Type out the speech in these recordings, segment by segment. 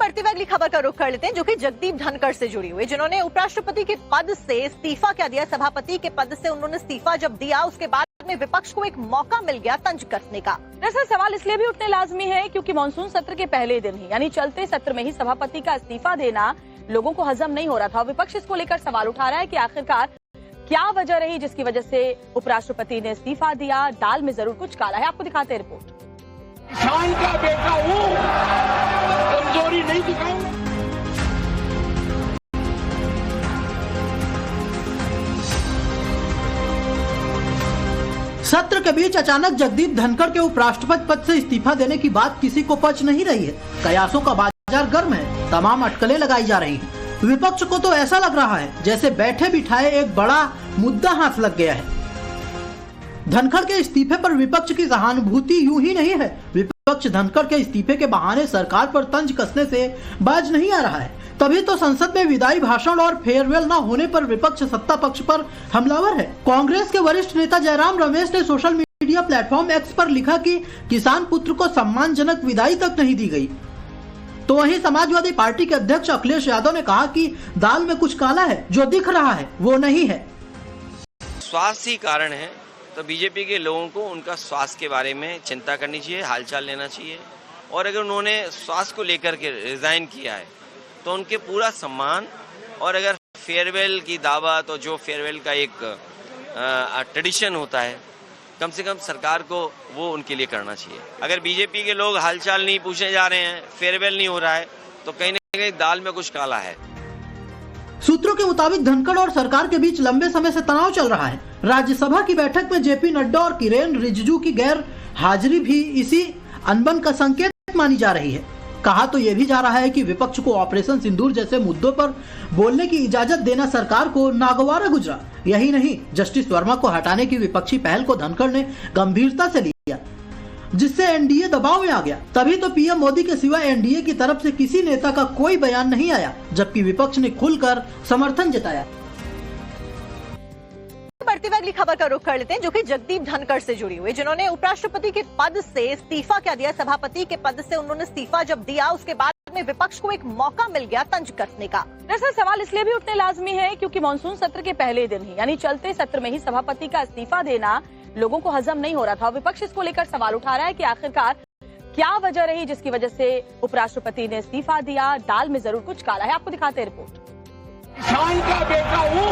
बढ़ती हुई अगली खबर का रुख कर लेते हैं, जो कि जगदीप धनखड़ से जुड़ी हुई, जिन्होंने उपराष्ट्रपति के पद से इस्तीफा क्या दिया। सभापति के पद से उन्होंने इस्तीफा जब दिया, उसके बाद में विपक्ष को एक मौका मिल गया तंज कसने का। दरअसल सवाल इसलिए भी उठने लाजमी है क्योंकि मानसून सत्र के पहले दिन ही यानी चलते सत्र में ही सभापति का इस्तीफा देना लोगों को हजम नहीं हो रहा था। विपक्ष इसको लेकर सवाल उठा रहा है कि आखिरकार क्या वजह रही जिसकी वजह से उपराष्ट्रपति ने इस्तीफा दिया। दाल में जरूर कुछ काला है, आपको दिखाते हैं रिपोर्ट। किसान का बेटा हूँ, कमजोरी नहीं दिखाऊंगा। सत्र के बीच अचानक जगदीप धनखड़ के उपराष्ट्रपति पद से इस्तीफा देने की बात किसी को पच नहीं रही है। कयासों का बाजार गर्म है, तमाम अटकलें लगाई जा रही हैं। विपक्ष को तो ऐसा लग रहा है जैसे बैठे बिठाए एक बड़ा मुद्दा हाथ लग गया है। धनखड़ के इस्तीफे पर विपक्ष की सहानुभूति यूं ही नहीं है। विपक्ष धनखड़ के इस्तीफे के बहाने सरकार पर तंज कसने से बाज नहीं आ रहा है। तभी तो संसद में विदाई भाषण और फेयरवेल न होने पर विपक्ष सत्ता पक्ष पर हमलावर है। कांग्रेस के वरिष्ठ नेता जयराम रमेश ने सोशल मीडिया प्लेटफॉर्म एक्स पर लिखा कि किसान पुत्र को सम्मानजनक विदाई तक नहीं दी गई। तो वहीं समाजवादी पार्टी के अध्यक्ष अखिलेश यादव ने कहा कि दाल में कुछ काला है, जो दिख रहा है वो नहीं है। स्वास्थ्य ही कारण है, तो बीजेपी के लोगों को उनका स्वास्थ्य के बारे में चिंता करनी चाहिए, हालचाल लेना चाहिए। और अगर उन्होंने स्वास्थ्य को लेकर के रिजाइन किया है तो उनके पूरा सम्मान, और अगर फेयरवेल की दावत और जो फेयरवेल का एक ट्रेडिशन होता है, कम से कम सरकार को वो उनके लिए करना चाहिए। अगर बीजेपी के लोग हालचाल नहीं पूछने जा रहे हैं, फेयरवेल नहीं हो रहा है, तो कहीं न कहीं दाल में कुछ काला है। सूत्रों के मुताबिक धनखड़ और सरकार के बीच लंबे समय से तनाव चल रहा है। राज्यसभा की बैठक में जेपी नड्डा और किरेन रिजिजू की गैर हाजिरी भी इसी अनबन का संकेत मानी जा रही है। कहा तो यह भी जा रहा है कि विपक्ष को ऑपरेशन सिंदूर जैसे मुद्दों पर बोलने की इजाजत देना सरकार को नागवारा गुजरा। यही नहीं, जस्टिस वर्मा को हटाने की विपक्षी पहल को धनखड़ ने गंभीरता से लिया, जिससे एनडीए दबाव में आ गया। तभी तो पीएम मोदी के सिवा एनडीए की तरफ से किसी नेता का कोई बयान नहीं आया, जबकि विपक्ष ने खुलकर समर्थन जताया। बढ़ती हुई अगली खबर का रुख कर लेते हैं, जो कि जगदीप धनखड़ से जुड़ी हुई, जिन्होंने उपराष्ट्रपति के पद से इस्तीफा क्या दिया। सभापति के पद से उन्होंने इस्तीफा जब दिया, उसके बाद में विपक्ष को एक मौका मिल गया तंज कसने का। दरअसल सवाल इसलिए भी उठने लाजमी है क्योंकि मानसून सत्र के पहले दिन ही यानी चलते सत्र में ही सभापति का इस्तीफा देना लोगों को हजम नहीं हो रहा था। विपक्ष इसको लेकर सवाल उठा रहा है कि आखिरकार क्या वजह रही जिसकी वजह से उपराष्ट्रपति ने इस्तीफा दिया। दाल में जरूर कुछ काला है, आपको दिखाते हैं रिपोर्ट। किसान का बेटा हूँ,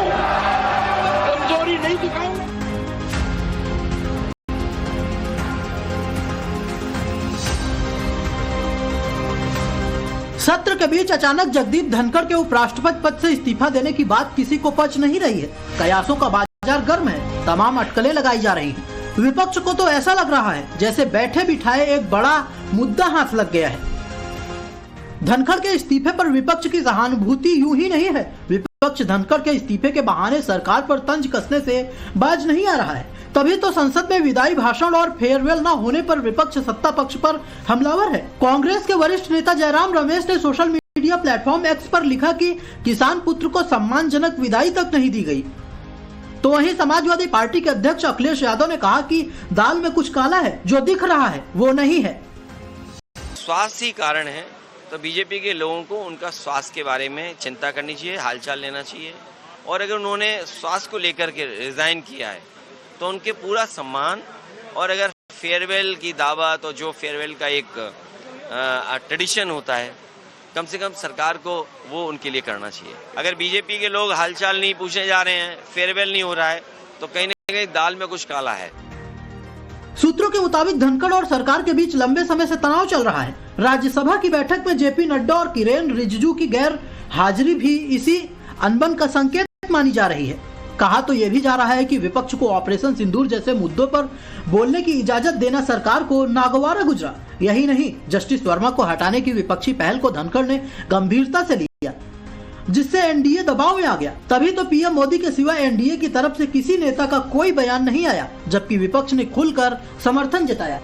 कमजोरी नहीं दिखाऊंगा। सत्र के बीच अचानक जगदीप धनखड़ के उपराष्ट्रपति पद से इस्तीफा देने की बात किसी को पच नहीं रही है। कयासों का बाजार गर्म है, तमाम अटकलें लगाई जा रही हैं। विपक्ष को तो ऐसा लग रहा है जैसे बैठे बिठाए एक बड़ा मुद्दा हाथ लग गया है। धनखड़ के इस्तीफे पर विपक्ष की सहानुभूति यूं ही नहीं है। विपक्ष धनखड़ के इस्तीफे के बहाने सरकार पर तंज कसने से बाज नहीं आ रहा है। तभी तो संसद में विदाई भाषण और फेयरवेल न होने पर विपक्ष सत्ता पक्ष पर हमलावर है। कांग्रेस के वरिष्ठ नेता जयराम रमेश ने सोशल मीडिया प्लेटफॉर्म एक्स पर लिखा कि किसान पुत्र को सम्मानजनक विदाई तक नहीं दी गई। तो वहीं समाजवादी पार्टी के अध्यक्ष अखिलेश यादव ने कहा कि दाल में कुछ काला है, जो दिख रहा है वो नहीं है। स्वास्थ्य ही कारण है, तो बीजेपी के लोगों को उनका स्वास्थ्य के बारे में चिंता करनी चाहिए, हालचाल लेना चाहिए। और अगर उन्होंने स्वास्थ्य को लेकर के रिजाइन किया है तो उनके पूरा सम्मान, और अगर फेयरवेल की दावत और जो फेयरवेल का एक ट्रेडिशन होता है, कम से कम सरकार को वो उनके लिए करना चाहिए। अगर बीजेपी के लोग हालचाल नहीं पूछने जा रहे हैं, फेयरवेल नहीं हो रहा है, तो कहीं न कहीं दाल में कुछ काला है। सूत्रों के मुताबिक धनखड़ और सरकार के बीच लंबे समय से तनाव चल रहा है। राज्यसभा की बैठक में जेपी नड्डा और किरेन रिजिजू की गैर हाजिरी भी इसी अनबन का संकेत मानी जा रही है। कहा तो यह भी जा रहा है कि विपक्ष को ऑपरेशन सिंदूर जैसे मुद्दों पर बोलने की इजाजत देना सरकार को नागवारा गुजरा। यही नहीं, जस्टिस वर्मा को हटाने की विपक्षी पहल को धनखड़ ने गंभीरता से लिया, जिससे एनडीए दबाव में आ गया। तभी तो पीएम मोदी के सिवा एनडीए की तरफ से किसी नेता का कोई बयान नहीं आया, जबकि विपक्ष ने खुलकर समर्थन जताया।